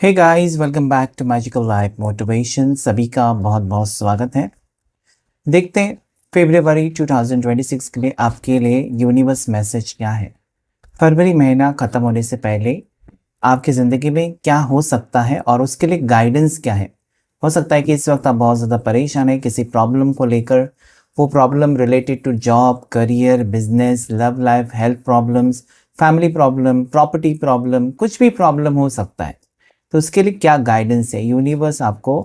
Hey guys, welcome back to magical life motivation. सभी का बहुत बहुत स्वागत है। देखते हैं फरवरी 2026 के लिए आपके लिए यूनिवर्स मैसेज क्या है। फरवरी महीना ख़त्म होने से पहले आपकी ज़िंदगी में क्या हो सकता है और उसके लिए गाइडेंस क्या है। हो सकता है कि इस वक्त आप बहुत ज़्यादा परेशान हैं किसी प्रॉब्लम को लेकर। वो problem related to job, career, business, love life, health problems, family problem, property problem, कुछ भी प्रॉब्लम हो सकता है। तो उसके लिए क्या गाइडेंस है, यूनिवर्स आपको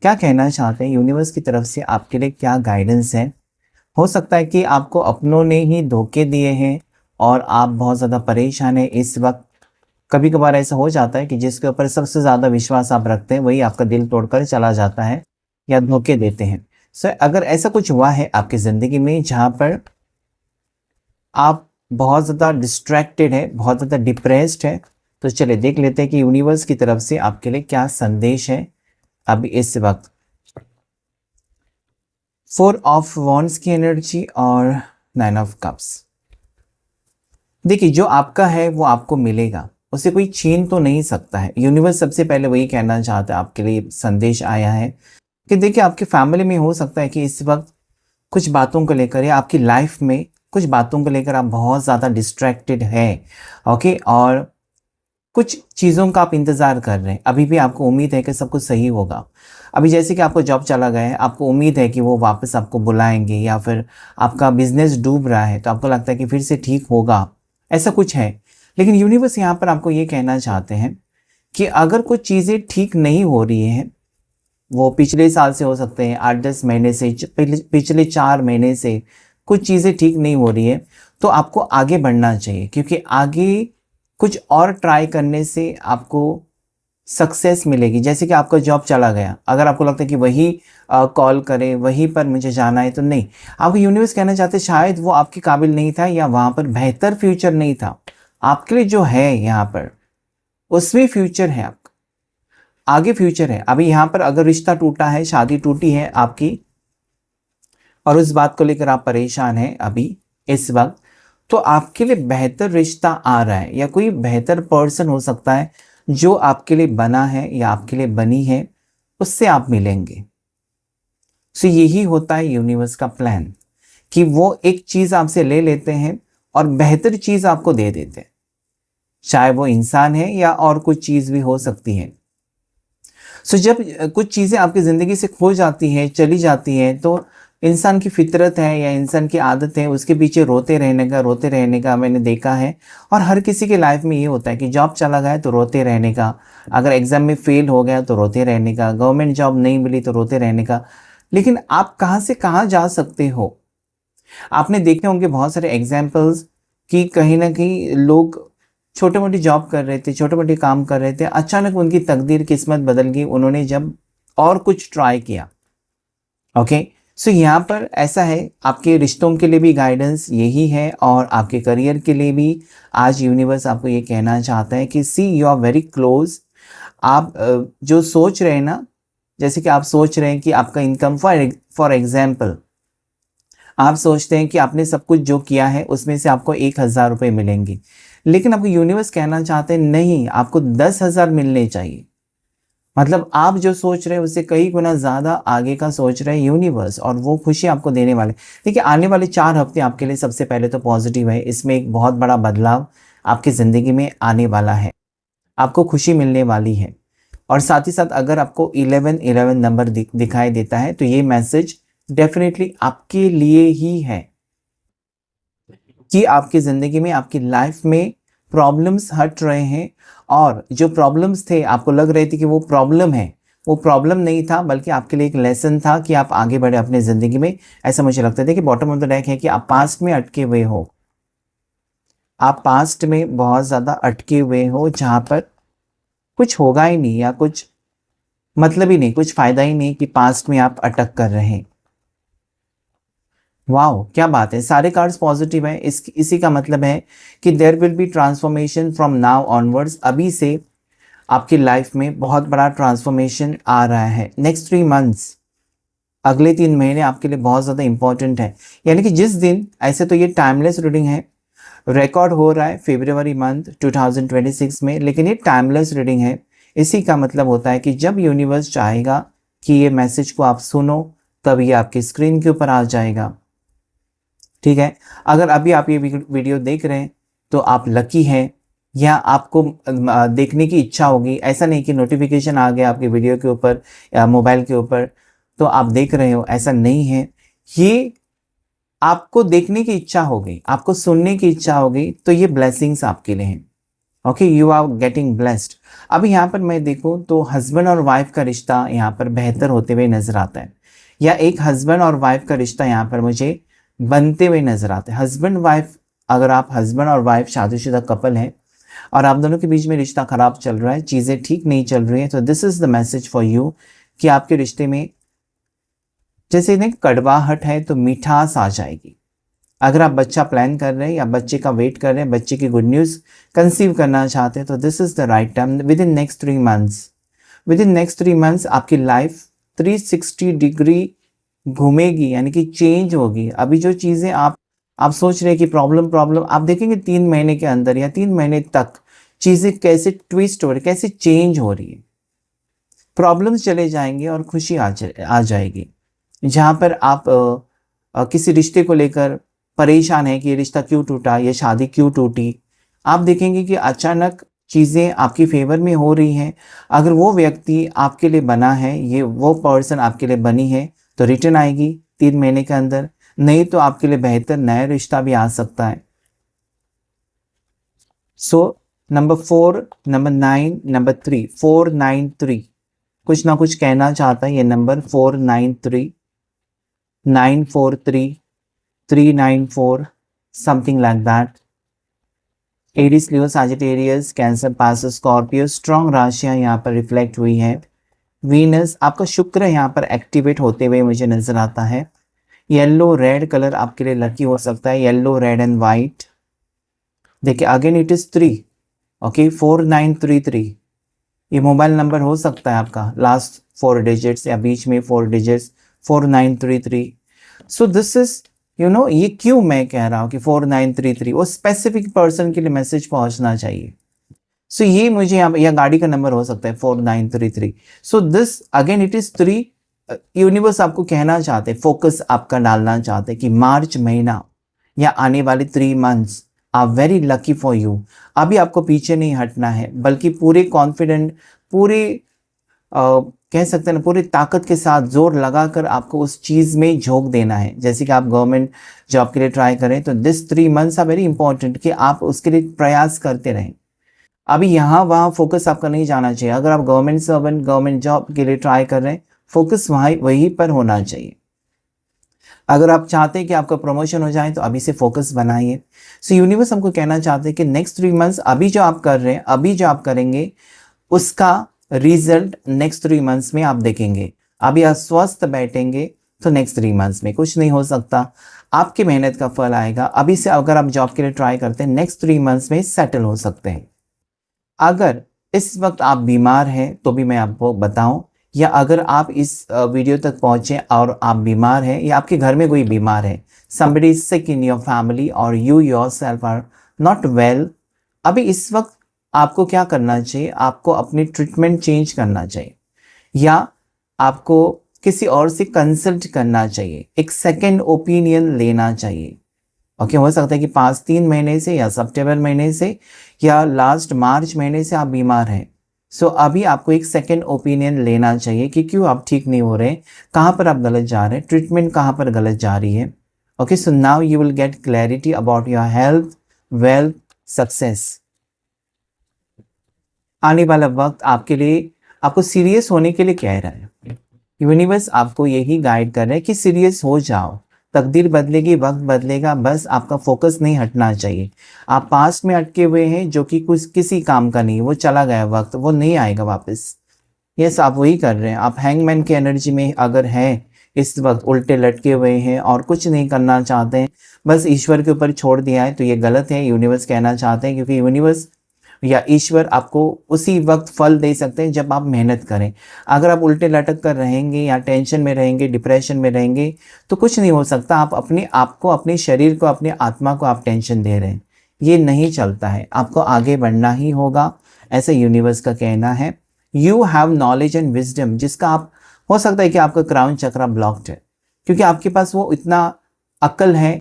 क्या कहना चाहते हैं, यूनिवर्स की तरफ से आपके लिए क्या गाइडेंस है। हो सकता है कि आपको अपनों ने ही धोखे दिए हैं और आप बहुत ज़्यादा परेशान हैं इस वक्त। कभी कभार ऐसा हो जाता है कि जिसके ऊपर सबसे ज़्यादा विश्वास आप रखते हैं वही आपका दिल तोड़कर चला जाता है या धोखे देते हैं। सो अगर ऐसा कुछ हुआ है आपकी ज़िंदगी में जहाँ पर आप बहुत ज़्यादा डिस्ट्रैक्टेड है, बहुत ज़्यादा डिप्रेस्ड है, तो चलिए देख लेते हैं कि यूनिवर्स की तरफ से आपके लिए क्या संदेश है अभी इस वक्त। 4 ऑफ वॉन्ड्स की एनर्जी और 9 ऑफ कप्स। देखिए, जो आपका है वो आपको मिलेगा, उसे कोई छीन तो नहीं सकता है। यूनिवर्स सबसे पहले वही कहना चाहता है, आपके लिए संदेश आया है कि देखिए आपकी फैमिली में हो सकता है कि इस वक्त कुछ बातों को लेकर या आपकी लाइफ में कुछ बातों को लेकर आप बहुत ज़्यादा डिस्ट्रैक्टेड हैं। ओके, और कुछ चीज़ों का आप इंतज़ार कर रहे हैं। अभी भी आपको उम्मीद है कि सब कुछ सही होगा। अभी जैसे कि आपको जॉब चला गया है, आपको उम्मीद है कि वो वापस आपको बुलाएंगे, या फिर आपका बिजनेस डूब रहा है तो आपको लगता है कि फिर से ठीक होगा, ऐसा कुछ है। लेकिन यूनिवर्स यहाँ पर आपको ये कहना चाहते हैं कि अगर कुछ चीज़ें ठीक नहीं हो रही हैं, वो पिछले साल से हो सकते हैं, 8-10 महीने से, पिछले 4 महीने से कुछ चीज़ें ठीक नहीं हो रही है, तो आपको आगे बढ़ना चाहिए। क्योंकि आगे कुछ और ट्राई करने से आपको सक्सेस मिलेगी। जैसे कि आपका जॉब चला गया, अगर आपको लगता है कि वही कॉल करे, वहीं पर मुझे जाना है, तो नहीं। आपको यूनिवर्स कहना चाहते शायद वो आपके काबिल नहीं था या वहाँ पर बेहतर फ्यूचर नहीं था। आपके लिए जो है यहाँ पर उसमें फ्यूचर है, आपका आगे फ्यूचर है। अभी यहाँ पर अगर रिश्ता टूटा है, शादी टूटी है आपकी, और उस बात को लेकर आप परेशान हैं अभी इस वक्त, तो आपके लिए बेहतर रिश्ता आ रहा है या कोई बेहतर पर्सन हो सकता है जो आपके लिए बना है या आपके लिए बनी है, उससे आप मिलेंगे। सो यही होता है यूनिवर्स का प्लान कि वो एक चीज़ आपसे ले लेते हैं और बेहतर चीज़ आपको दे देते हैं। चाहे वो इंसान है या और कुछ चीज़ भी हो सकती है। सो जब कुछ चीज़ें आपकी ज़िंदगी से खो जाती हैं, चली जाती हैं, तो इंसान की फितरत है या इंसान की आदत है उसके पीछे रोते रहने का मैंने देखा है। और हर किसी के लाइफ में ये होता है कि जॉब चला गया तो रोते रहने का, अगर एग्ज़ाम में फ़ेल हो गया तो रोते रहने का, गवर्नमेंट जॉब नहीं मिली तो रोते रहने का। लेकिन आप कहाँ से कहाँ जा सकते हो। आपने देखे होंगे बहुत सारे एग्जाम्पल्स कि कहीं ना कहीं लोग छोटे मोटी जॉब कर रहे थे, छोटे मोटे काम कर रहे थे, अचानक उनकी तकदीर, किस्मत बदल गई, उन्होंने जब और कुछ ट्राई किया। ओके, सो यहाँ पर ऐसा है, आपके रिश्तों के लिए भी गाइडेंस यही है और आपके करियर के लिए भी आज यूनिवर्स आपको ये कहना चाहता है कि सी यू आर वेरी क्लोज। आप जो सोच रहे हैं ना, जैसे कि आप सोच रहे हैं कि आपका इनकम, फॉर एग्जाम्पल आप सोचते हैं कि आपने सब कुछ जो किया है उसमें से आपको 1,000 रुपये मिलेंगे, लेकिन आपको यूनिवर्स कहना चाहते हैं नहीं, आपको 10,000 मिलने चाहिए। मतलब आप जो सोच रहे हैं उससे कई गुना ज़्यादा आगे का सोच रहे हैं यूनिवर्स, और वो खुशी आपको देने वाले। देखिए, आने वाले 4 हफ्ते आपके लिए सबसे पहले तो पॉजिटिव है। इसमें एक बहुत बड़ा बदलाव आपकी ज़िंदगी में आने वाला है, आपको खुशी मिलने वाली है। और साथ ही साथ अगर आपको 11-11 नंबर दिखाई देता है तो ये मैसेज डेफिनेटली आपके लिए ही है कि आपकी ज़िंदगी में, आपकी लाइफ में प्रॉब्लम्स हट रहे हैं। और जो प्रॉब्लम्स थे, आपको लग रहे थे कि वो प्रॉब्लम है, वो प्रॉब्लम नहीं था, बल्कि आपके लिए एक लेसन था कि आप आगे बढ़े अपने ज़िंदगी में। ऐसा मुझे लगता है कि बॉटम ऑफ द डेक है कि आप पास्ट में अटके हुए हो, आप पास्ट में बहुत ज़्यादा अटके हुए हो, जहाँ पर कुछ होगा ही नहीं या कुछ मतलब ही नहीं, कुछ फ़ायदा ही नहीं कि पास्ट में आप अटक कर रहे हैं। वाओ, क्या बात है, सारे कार्ड्स पॉजिटिव हैं। इसी का मतलब है कि there will be transformation from now onwards. अभी से आपकी लाइफ में बहुत बड़ा ट्रांसफॉर्मेशन आ रहा है। नेक्स्ट 3 मंथ्स, अगले 3 महीने आपके लिए बहुत ज़्यादा इंपॉर्टेंट है। यानी कि जिस दिन, ऐसे तो ये टाइमलेस रीडिंग है, रिकॉर्ड हो रहा है फरवरी मंथ 2026 में, लेकिन ये टाइमलेस रीडिंग है। इसी का मतलब होता है कि जब यूनिवर्स चाहेगा कि ये मैसेज को आप सुनो, तब ये आपकी स्क्रीन के ऊपर आ जाएगा। ठीक है, अगर अभी आप ये वीडियो देख रहे हैं तो आप लकी हैं, या आपको देखने की इच्छा होगी। ऐसा नहीं कि नोटिफिकेशन आ गया आपके वीडियो के ऊपर या मोबाइल के ऊपर तो आप देख रहे हो, ऐसा नहीं है। ये आपको देखने की इच्छा हो गई, आपको सुनने की इच्छा हो गई, तो ये ब्लेसिंग्स आपके लिए हैं। Okay, you are getting blessed. अभी यहाँ पर मैं देखूँ तो हस्बैंड और वाइफ का रिश्ता यहाँ पर बेहतर होते हुए नजर आता है, या एक हस्बैंड और वाइफ का रिश्ता यहाँ पर मुझे बनते हुए नजर आता है। हस्बैंड वाइफ, अगर आप हस्बैंड और वाइफ शादीशुदा कपल हैं और आप दोनों के बीच में रिश्ता खराब चल रहा है, चीज़ें ठीक नहीं चल रही है, तो this is the message for you कि आपके रिश्ते में जैसे इन्हें कड़वाहट है तो मिठास आ जाएगी। अगर आप बच्चा प्लान कर रहे हैं या बच्चे का वेट कर रहे हैं, बच्चे की गुड न्यूज़ कंसीव करना चाहते हैं, तो this is the right time. With in next 3 months, with in next 3 months आपकी लाइफ 360 डिग्री घूमेगी, यानी कि चेंज होगी। अभी जो चीज़ें आप सोच रहे हैं कि प्रॉब्लम आप देखेंगे 3 महीने के अंदर या 3 महीने तक चीज़ें कैसे ट्विस्ट हो रही, कैसे चेंज हो रही है। प्रॉब्लम्स चले जाएंगे और खुशी आ जाएगी। जहाँ पर आप किसी रिश्ते को लेकर परेशान है कि ये रिश्ता क्यों टूटा, ये शादी क्यों टूटी, आप देखेंगे कि अचानक चीज़ें आपकी फेवर में हो रही हैं। अगर वो व्यक्ति आपके लिए बना है, ये वो पर्सन आपके लिए बनी है, तो रिटर्न आएगी 3 महीने के अंदर। नहीं तो आपके लिए बेहतर नया रिश्ता भी आ सकता है। सो नंबर 4, नंबर 9, नंबर 3, 493 कुछ ना कुछ कहना चाहता है ये number. 493, 943, 394, something like that. Aries, Leo, Sagittarius, cancer, pass, Scorpio, strong राशियां यहाँ पर रिफ्लेक्ट हुई है। वीनस, आपका शुक्र यहाँ पर एक्टिवेट होते हुए मुझे नजर आता है। येलो रेड कलर आपके लिए लकी हो सकता है, येलो रेड एंड वाइट। देखिए अगेन इट इज 3, ओके, 4933 ये मोबाइल नंबर हो सकता है आपका, लास्ट 4 डिजिट्स या बीच में 4 डिजिट्स 4933। सो दिस इज ये क्यों मैं कह रहा हूँ कि 4933 वो स्पेसिफिक पर्सन के लिए मैसेज पहुंचना चाहिए। सो ये मुझे या गाड़ी का नंबर हो सकता है 4933। So this again it is 3। Universe आपको कहना चाहते, फोकस आपका डालना चाहते कि मार्च महीना या आने वाले 3 months are very lucky for you. अभी आपको पीछे नहीं हटना है, बल्कि पूरे कॉन्फिडेंट, पूरे कह सकते हैं ना, पूरी ताकत के साथ जोर लगाकर आपको उस चीज़ में झोंक देना है। जैसे कि आप गवर्नमेंट जॉब के लिए ट्राई करें, तो this 3 months are very important कि आप उसके लिए प्रयास करते रहें। अभी यहाँ वहाँ फोकस आपका नहीं जाना चाहिए। अगर आप गवर्नमेंट सर्वेंट, गवर्नमेंट जॉब के लिए ट्राई कर रहे हैं, फोकस वहीं पर होना चाहिए। अगर आप चाहते हैं कि आपका प्रमोशन हो जाए, तो अभी से फोकस बनाइए। सो यूनिवर्स हमको कहना चाहते हैं कि नेक्स्ट 3 मंथ्स अभी जो आप कर रहे हैं, अभी जो आप करेंगे, उसका रिजल्ट नेक्स्ट 3 मंथ्स में आप देखेंगे। अभी आप स्वस्थ बैठेंगे तो नेक्स्ट 3 मंथ्स में कुछ नहीं हो सकता, आपकी मेहनत का फल आएगा। अभी से अगर आप जॉब के लिए ट्राई करते हैं, नेक्स्ट 3 मंथ्स में सेटल हो सकते हैं। अगर इस वक्त आप बीमार हैं तो भी मैं आपको बताऊं, या अगर आप इस वीडियो तक पहुंचे और आप बीमार हैं या आपके घर में कोई बीमार है, somebody is sick in your family or you yourself are not well, अभी इस वक्त आपको क्या करना चाहिए? आपको अपनी ट्रीटमेंट चेंज करना चाहिए, या आपको किसी और से कंसल्ट करना चाहिए, एक सेकेंड ओपिनियन लेना चाहिए। ओके, हो सकता है कि 3 महीने से या सितंबर महीने से या लास्ट मार्च महीने से आप बीमार हैं। सो अभी आपको एक सेकेंड ओपिनियन लेना चाहिए कि क्यों आप ठीक नहीं हो रहे, कहाँ पर आप गलत जा रहे हैं, ट्रीटमेंट कहाँ पर गलत जा रही है। Okay, so now you will get clarity about your health, wealth, success. आने वाला वक्त आपके लिए, आपको सीरियस होने के लिए कह रहा है। यूनिवर्स आपको यही गाइड कर रहा है कि सीरियस हो जाओ, तकदीर बदलेगी, वक्त बदलेगा, बस आपका फोकस नहीं हटना चाहिए। आप पास्ट में अटके हुए हैं जो कि कुछ किसी काम का नहीं, वो चला गया वक्त, वो नहीं आएगा वापस। यस, आप वही कर रहे हैं। आप हैंगमैन की एनर्जी में अगर हैं इस वक्त, उल्टे लटके हुए हैं और कुछ नहीं करना चाहते हैं, बस ईश्वर के ऊपर छोड़ दिया है, तो ये गलत है। यूनिवर्स कहना चाहते हैं, क्योंकि यूनिवर्स या ईश्वर आपको उसी वक्त फल दे सकते हैं जब आप मेहनत करें। अगर आप उल्टे लटक कर रहेंगे या टेंशन में रहेंगे, डिप्रेशन में रहेंगे, तो कुछ नहीं हो सकता। आप अपने आप को, अपने शरीर को, अपने आत्मा को आप टेंशन दे रहे हैं, ये नहीं चलता है। आपको आगे बढ़ना ही होगा, ऐसा यूनिवर्स का कहना है। You have knowledge and wisdom, जिसका आप, हो सकता है कि आपका क्राउन चक्रा ब्लॉक्ड है, क्योंकि आपके पास वो इतना अक्ल है,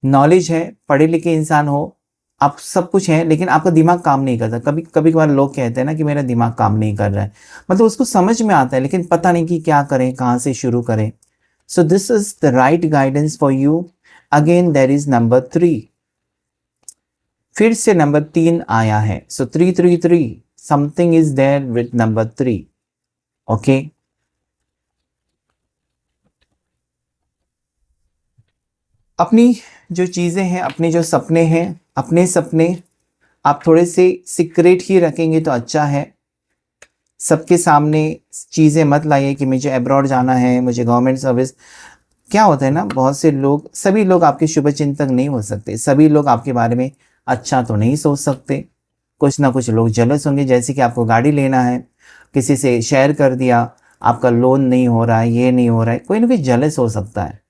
नॉलेज है, पढ़े लिखे इंसान हो, आप सब कुछ है, लेकिन आपका दिमाग काम नहीं करता। कभी कभी कभार लोग कहते हैं ना कि मेरा दिमाग काम नहीं कर रहा है, मतलब उसको समझ में आता है लेकिन पता नहीं कि क्या करें, कहाँ से शुरू करें। So this is the right guidance for you. Again there is number 3, फिर से नंबर 3 आया है। So 333, something is there with number 3। Okay, अपनी जो चीजें हैं, अपने जो सपने हैं, अपने सपने आप थोड़े से सीक्रेट ही रखेंगे तो अच्छा है। सबके सामने चीज़ें मत लाइए कि मुझे अब्रॉड जाना है, मुझे गवर्नमेंट सर्विस। क्या होता है ना, बहुत से लोग, सभी लोग आपके शुभचिंतक नहीं हो सकते, सभी लोग आपके बारे में अच्छा तो नहीं सोच सकते। कुछ ना कुछ लोग जलस होंगे, जैसे कि आपको गाड़ी लेना है, किसी से शेयर कर दिया, आपका लोन नहीं हो रहा है, ये नहीं हो रहा है, कोई ना कोई जलस हो सकता है।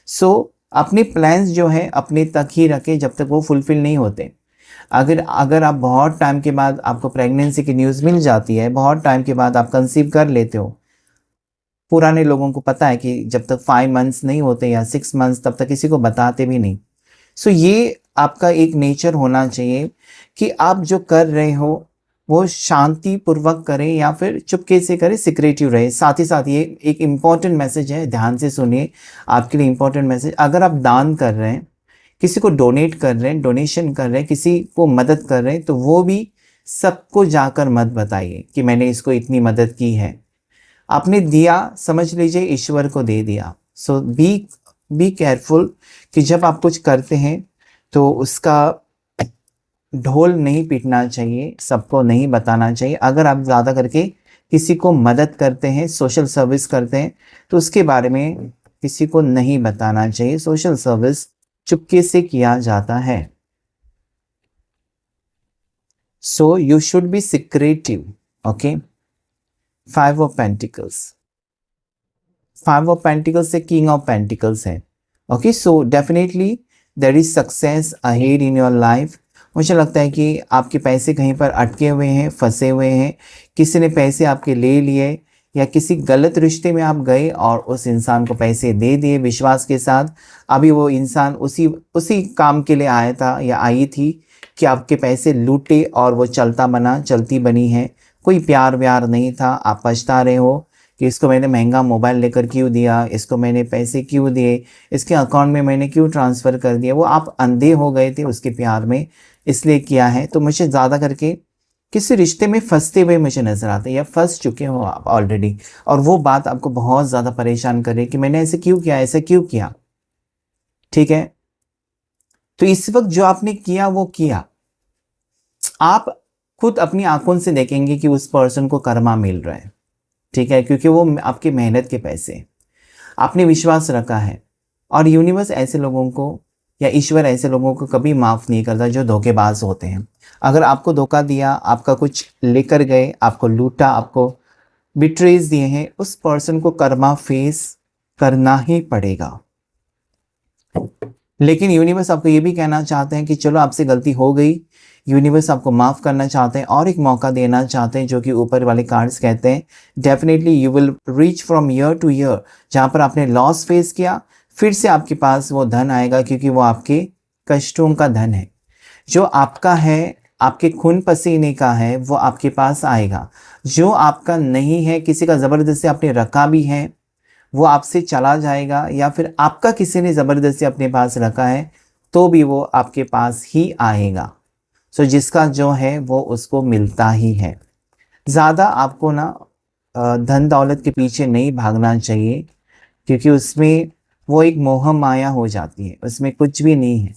सो अपने प्लान्स जो है अपने तक ही रखें जब तक वो फुलफिल नहीं होते। अगर अगर आप बहुत टाइम के बाद आपको प्रेगनेंसी की न्यूज़ मिल जाती है, बहुत टाइम के बाद आप कंसीव कर लेते हो, पुराने लोगों को पता है कि जब तक 5 मंथ्स नहीं होते या 6 मंथ्स तब तक किसी को बताते भी नहीं। सो ये आपका एक नेचर होना चाहिए कि आप जो कर रहे हो वो शांति पूर्वक करें या फिर चुपके से करें, सिक्रेटिव रहे। साथ ही साथ ये एक इम्पॉर्टेंट मैसेज है, ध्यान से सुनिए, आपके लिए इम्पॉर्टेंट मैसेज। अगर आप दान कर रहे हैं, किसी को डोनेट कर रहे हैं, डोनेशन कर रहे हैं, किसी को मदद कर रहे हैं, तो वो भी सबको जाकर मत बताइए कि मैंने इसको इतनी मदद की है। आपने दिया, समझ लीजिए ईश्वर को दे दिया। सो बी केयरफुल कि जब आप कुछ करते हैं तो उसका ढोल नहीं पीटना चाहिए, सबको नहीं बताना चाहिए। अगर आप ज़्यादा करके किसी को मदद करते हैं, सोशल सर्विस करते हैं, तो उसके बारे में किसी को नहीं बताना चाहिए। सोशल सर्विस चुपके से किया जाता है। So you should be secretive. Okay, 5 of pentacles, 5 of pentacles से किंग ऑफ पेंटिकल्स है। Okay, so definitely there is success ahead in your life. मुझे लगता है कि आपके पैसे कहीं पर अटके हुए हैं, फंसे हुए हैं, किसी ने पैसे आपके ले लिए, या किसी गलत रिश्ते में आप गए और उस इंसान को पैसे दे दिए विश्वास के साथ। अभी वो इंसान उसी उसी काम के लिए आया था या आई थी कि आपके पैसे लूटे और वो चलता बना, चलती बनी है। कोई प्यार व्यार नहीं था। आप पछता रहे हो कि इसको मैंने महंगा मोबाइल लेकर क्यों दिया, इसको मैंने पैसे क्यों दिए, इसके अकाउंट में मैंने क्यों ट्रांसफ़र कर दिया। वो आप अंधे हो गए थे उसके प्यार में, इसलिए किया है। तो मुझे ज़्यादा करके किसी रिश्ते में फंसते हुए मुझे नज़र आते हैं, या फंस चुके हो आप ऑलरेडी, और वो बात आपको बहुत ज़्यादा परेशान कर रही है कि मैंने ऐसे क्यों किया, ऐसे क्यों किया। ठीक है, तो इस वक्त जो आपने किया वो किया, आप खुद अपनी आंखों से देखेंगे कि उस पर्सन को कर्मा मिल रहा है। ठीक है, क्योंकि वो आपकी मेहनत के पैसे, आपने विश्वास रखा है। और यूनिवर्स ऐसे लोगों को, या ईश्वर ऐसे लोगों को कभी माफ़ नहीं करता जो धोखेबाज होते हैं। अगर आपको धोखा दिया, आपका कुछ लेकर गए, आपको लूटा, आपको बिट्रेज दिए हैं, उस पर्सन को कर्मा फेस करना ही पड़ेगा। लेकिन यूनिवर्स आपको ये भी कहना चाहते हैं कि चलो आपसे गलती हो गई, यूनिवर्स आपको माफ़ करना चाहते हैं और एक मौका देना चाहते हैं, जो कि ऊपर वाले कार्ड्स कहते हैं definitely you will reach from year two year. जहाँ पर आपने लॉस फेस किया, फिर से आपके पास वो धन आएगा, क्योंकि वो आपके कष्टों का धन है। जो आपका है, आपके खून पसीने का है, वो आपके पास आएगा। जो आपका नहीं है, किसी का ज़बरदस्ती आपने रखा भी है, वो आपसे चला जाएगा, या फिर आपका किसी ने ज़बरदस्ती अपने पास रखा है तो भी वो आपके पास ही आएगा। सो जिसका जो है वो उसको मिलता ही है। ज़्यादा आपको ना धन दौलत के पीछे नहीं भागना चाहिए, क्योंकि उसमें वो एक मोह माया हो जाती है, उसमें कुछ भी नहीं है।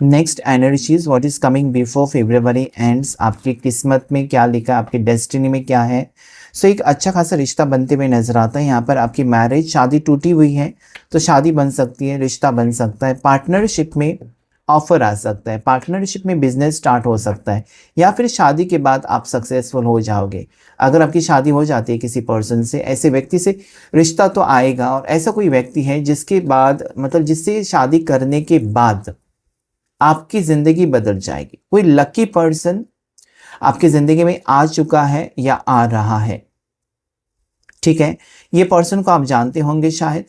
Next energies, what is coming before February ends, आपकी किस्मत में क्या लिखा है, आपकी डेस्टिनी में क्या है। सो एक अच्छा खासा रिश्ता बनते हुए नजर आता है। यहाँ पर आपकी मैरिज, शादी टूटी हुई है तो शादी बन सकती है, रिश्ता बन सकता है, पार्टनरशिप में ऑफर आ सकता है, पार्टनरशिप में बिजनेस स्टार्ट हो सकता है, या फिर शादी के बाद आप सक्सेसफुल हो जाओगे। अगर आपकी शादी हो जाती है किसी पर्सन से, ऐसे व्यक्ति से रिश्ता तो आएगा। और ऐसा कोई व्यक्ति है जिसके बाद, मतलब जिससे शादी करने के बाद आपकी ज़िंदगी बदल जाएगी। कोई लकी पर्सन आपकी ज़िंदगी में आ चुका है या आ रहा है। ठीक है, ये पर्सन को आप जानते होंगे शायद,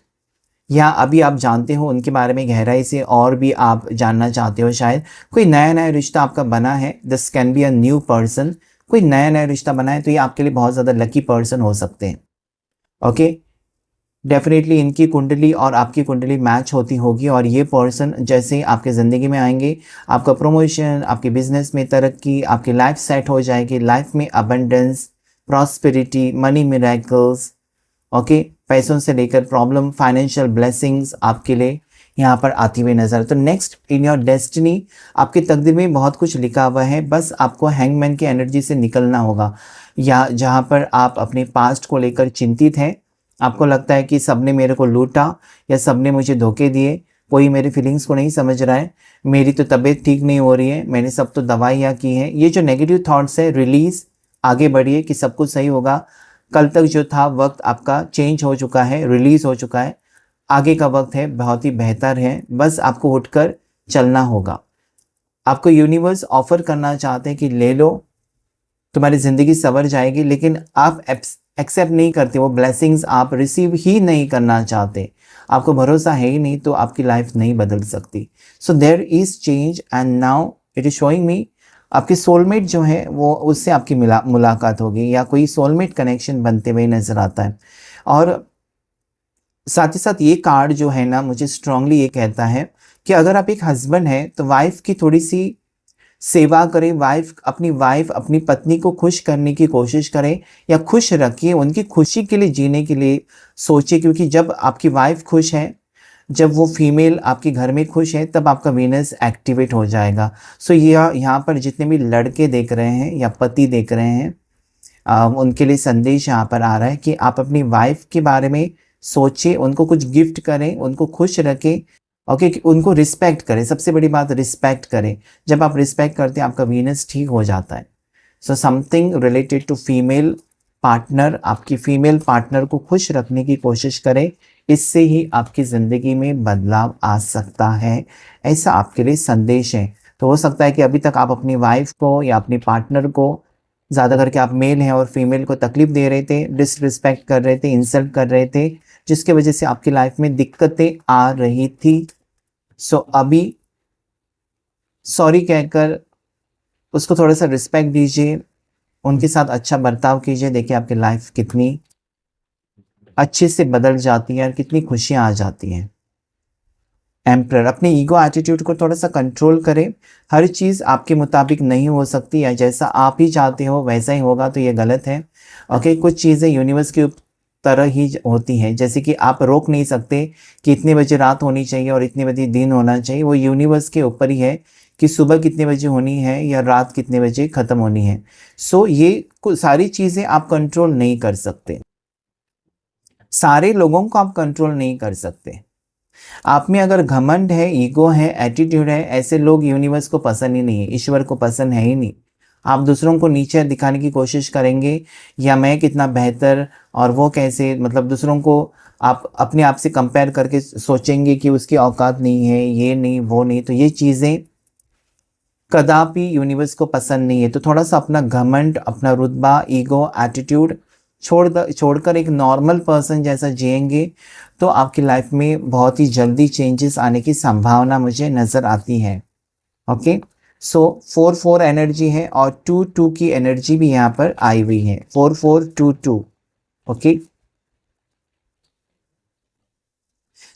या अभी आप जानते हो उनके बारे में गहराई से और भी आप जानना चाहते हो शायद। कोई नया नया रिश्ता आपका बना है, this can be a new person. कोई नया नया रिश्ता बना है तो ये आपके लिए बहुत ज़्यादा लकी पर्सन हो सकते हैं। ओके, डेफिनेटली इनकी कुंडली और आपकी कुंडली मैच होती होगी, और ये पर्सन जैसे ही आपके ज़िंदगी में आएंगे, आपका प्रमोशन, आपके बिजनेस में तरक्की, आपकी लाइफ सेट हो जाएगी, लाइफ में abundance, prosperity, money miracles. Okay, पैसों से लेकर प्रॉब्लम, फाइनेंशियल ब्लेसिंग्स आपके लिए यहाँ पर आती हुई नजर। तो नेक्स्ट इन योर डेस्टिनी, आपकी तकदीर में बहुत कुछ लिखा हुआ है, बस आपको हैंगमैन की एनर्जी से निकलना होगा। या जहाँ पर आप अपने पास्ट को लेकर चिंतित हैं, आपको लगता है कि सबने मेरे को लूटा या सबने मुझे धोखे दिए, कोई मेरी फीलिंग्स को नहीं समझ रहा है, मेरी तो तबीयत ठीक नहीं हो रही है, मैंने सब तो दवाइयाँ की हैं, ये जो नेगेटिव थॉट्स है रिलीज, आगे बढ़िए कि सब कुछ सही होगा। कल तक जो था वक्त आपका चेंज हो चुका है, रिलीज हो चुका है, आगे का वक्त है बहुत ही बेहतर है, बस आपको उठकर चलना होगा। आपको यूनिवर्स ऑफर करना चाहते हैं कि ले लो, तुम्हारी ज़िंदगी संवर जाएगी, लेकिन आप एक्सेप्ट नहीं करते, वो ब्लेसिंग्स आप रिसीव ही नहीं करना चाहते, आपको भरोसा है ही नहीं, तो आपकी लाइफ नहीं बदल सकती। So there is change and now it is showing me आपके सोलमेट जो है वो उससे आपकी मुलाकात होगी, या कोई सोलमेट कनेक्शन बनते हुए नज़र आता है। और साथ ही साथ ये कार्ड जो है ना, मुझे स्ट्रांगली ये कहता है कि अगर आप एक हस्बैंड हैं तो वाइफ की थोड़ी सी सेवा करें, वाइफ अपनी पत्नी को खुश करने की कोशिश करें, या खुश रखिए, उनकी खुशी के लिए जीने के लिए सोचिए, क्योंकि जब आपकी वाइफ खुश है, जब वो फीमेल आपके घर में खुश है, तब आपका वीनस एक्टिवेट हो जाएगा। सो यहाँ पर जितने भी लड़के देख रहे हैं या पति देख रहे हैं, उनके लिए संदेश यहाँ पर आ रहा है कि आप अपनी वाइफ के बारे में सोचिए, उनको कुछ गिफ्ट करें, उनको खुश रखें। ओके, उनको रिस्पेक्ट करें, सबसे बड़ी बात रिस्पेक्ट करें। जब आप रिस्पेक्ट करते हैं आपका वीनस ठीक हो जाता है। So something related to female partner, आपकी फीमेल पार्टनर को खुश रखने की कोशिश करें, इससे ही आपकी ज़िंदगी में बदलाव आ सकता है, ऐसा आपके लिए संदेश है। तो हो सकता है कि अभी तक आप अपनी वाइफ को या अपने पार्टनर को, ज़्यादा करके आप मेल हैं और फीमेल को तकलीफ़ दे रहे थे, डिसरिस्पेक्ट कर रहे थे, इंसल्ट कर रहे थे, जिसके वजह से आपकी लाइफ में दिक्कतें आ रही थी। सो अभी सॉरी कहकर उसको थोड़ा सा रिस्पेक्ट दीजिए, उनके साथ अच्छा बर्ताव कीजिए, देखिए आपकी लाइफ कितनी अच्छे से बदल जाती है और कितनी खुशियाँ आ जाती हैं। एम्परर, अपने ईगो एटीट्यूड को थोड़ा सा कंट्रोल करें, हर चीज़ आपके मुताबिक नहीं हो सकती, या जैसा आप ही चाहते हो वैसा ही होगा, तो ये गलत है। ओके, कुछ चीज़ें यूनिवर्स की तरह ही होती हैं, जैसे कि आप रोक नहीं सकते कि इतने बजे रात होनी चाहिए और इतने बजे दिन होना चाहिए, वो यूनिवर्स के ऊपर ही है कि सुबह कितने बजे होनी है या रात कितने बजे ख़त्म होनी है। सो ये सारी चीज़ें आप कंट्रोल नहीं कर सकते, सारे लोगों को आप कंट्रोल नहीं कर सकते। आप में अगर घमंड है, ईगो है, एटीट्यूड है, ऐसे लोग यूनिवर्स को पसंद ही नहीं है, ईश्वर को पसंद है ही नहीं। आप दूसरों को नीचे दिखाने की कोशिश करेंगे, या मैं कितना बेहतर और वो कैसे, मतलब दूसरों को आप अपने आप से कंपेयर करके सोचेंगे कि उसकी औकात नहीं है, ये नहीं वो नहीं, तो ये चीज़ें कदापि यूनिवर्स को पसंद नहीं है। तो थोड़ा सा अपना घमंड, अपना रुतबा, ईगो, एटीट्यूड छोड़कर एक नॉर्मल पर्सन जैसा जिएंगे, तो आपकी लाइफ में बहुत ही जल्दी चेंजेस आने की संभावना मुझे नज़र आती है। ओके, सो 4-4 एनर्जी है और 2-2 की एनर्जी भी यहाँ पर आई हुई है, 4-4-2-2। Okay,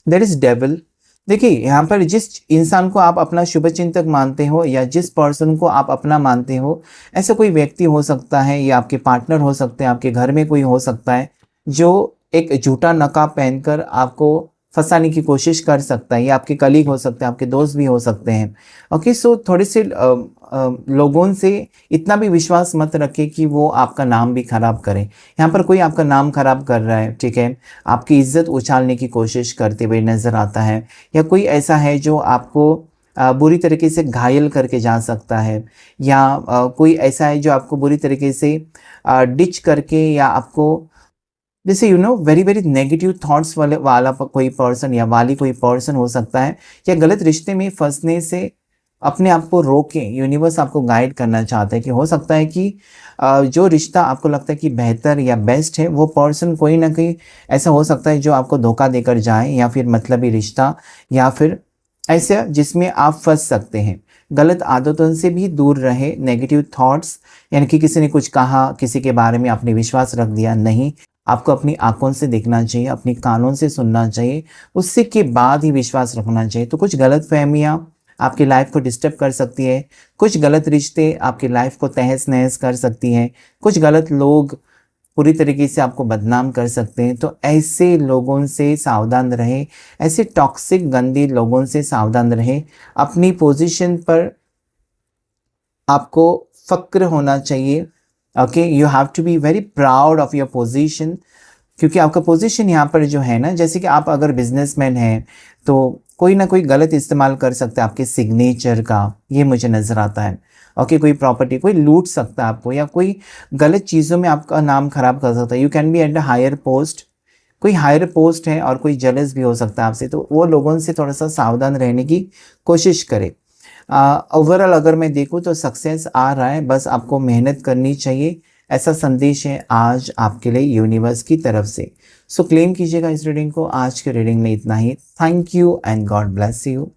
that is devil. देखिए यहाँ पर जिस इंसान को आप अपना शुभचिंतक मानते हो, या जिस पर्सन को आप अपना मानते हो, ऐसा कोई व्यक्ति हो सकता है, या आपके पार्टनर हो सकते हैं, आपके घर में कोई हो सकता है जो एक झूठा नकाब पहनकर आपको फंसाने की कोशिश कर सकता है, या आपके कलीग हो सकते हैं, आपके दोस्त भी हो सकते हैं। ओके, सो थोड़े से लोगों से इतना भी विश्वास मत रखें कि वो आपका नाम भी खराब करें। यहाँ पर कोई आपका नाम खराब कर रहा है, ठीक है, आपकी इज्जत उछालने की कोशिश करते हुए नज़र आता है, या कोई ऐसा है जो आपको बुरी तरीके से घायल करके जा सकता है, या कोई ऐसा है जो आपको बुरी तरीके से डिच करके, या आपको जैसे वेरी वेरी नेगेटिव थॉट्स वाला कोई पर्सन या वाली कोई पर्सन हो सकता है, या गलत रिश्ते में फंसने से अपने आप को रोकें। यूनिवर्स आपको गाइड करना चाहता है कि हो सकता है कि जो रिश्ता आपको लगता है कि बेहतर या बेस्ट है, वो पर्सन कोई ना कोई ऐसा हो सकता है जो आपको धोखा देकर जाए, या फिर मतलबी रिश्ता, या फिर ऐसा जिसमें आप फंस सकते हैं। गलत आदतों से भी दूर रहे। नेगेटिव थॉट्स, यानी कि किसी ने कुछ कहा, किसी के बारे में आपने विश्वास रख दिया, नहीं, आपको अपनी आंखों से देखना चाहिए, अपनी कानों से सुनना चाहिए, उससे के बाद ही विश्वास रखना चाहिए। तो कुछ गलत फहमियाँ आपकी लाइफ को डिस्टर्ब कर सकती है, कुछ गलत रिश्ते आपकी लाइफ को तहस नहस कर सकती हैं, कुछ गलत लोग पूरी तरीके से आपको बदनाम कर सकते हैं। तो ऐसे लोगों से सावधान रहें, ऐसे टॉक्सिक गंदे लोगों से सावधान रहें। अपनी पोजीशन पर आपको फ़क्र होना चाहिए। Okay, you have to be very proud of your position, क्योंकि आपका पोजीशन यहाँ पर जो है ना, जैसे कि आप अगर बिजनेसमैन हैं तो कोई ना कोई गलत इस्तेमाल कर सकता है आपके सिग्नेचर का, ये मुझे नज़र आता है। ओके, कोई प्रॉपर्टी कोई लूट सकता है आपको, या कोई गलत चीज़ों में आपका नाम खराब कर सकता है। You can be at a higher post, कोई हायर पोस्ट है और कोई जेलस भी हो सकता है आपसे, तो वो लोगों से थोड़ा सा सावधान रहने की कोशिश करें। ओवरऑल अगर मैं देखूँ तो सक्सेस आ रहा है, बस आपको मेहनत करनी चाहिए। ऐसा संदेश है आज आपके लिए यूनिवर्स की तरफ से। सो क्लेम कीजिएगा इस रीडिंग को। आज के रीडिंग में इतना ही। Thank you and God bless you.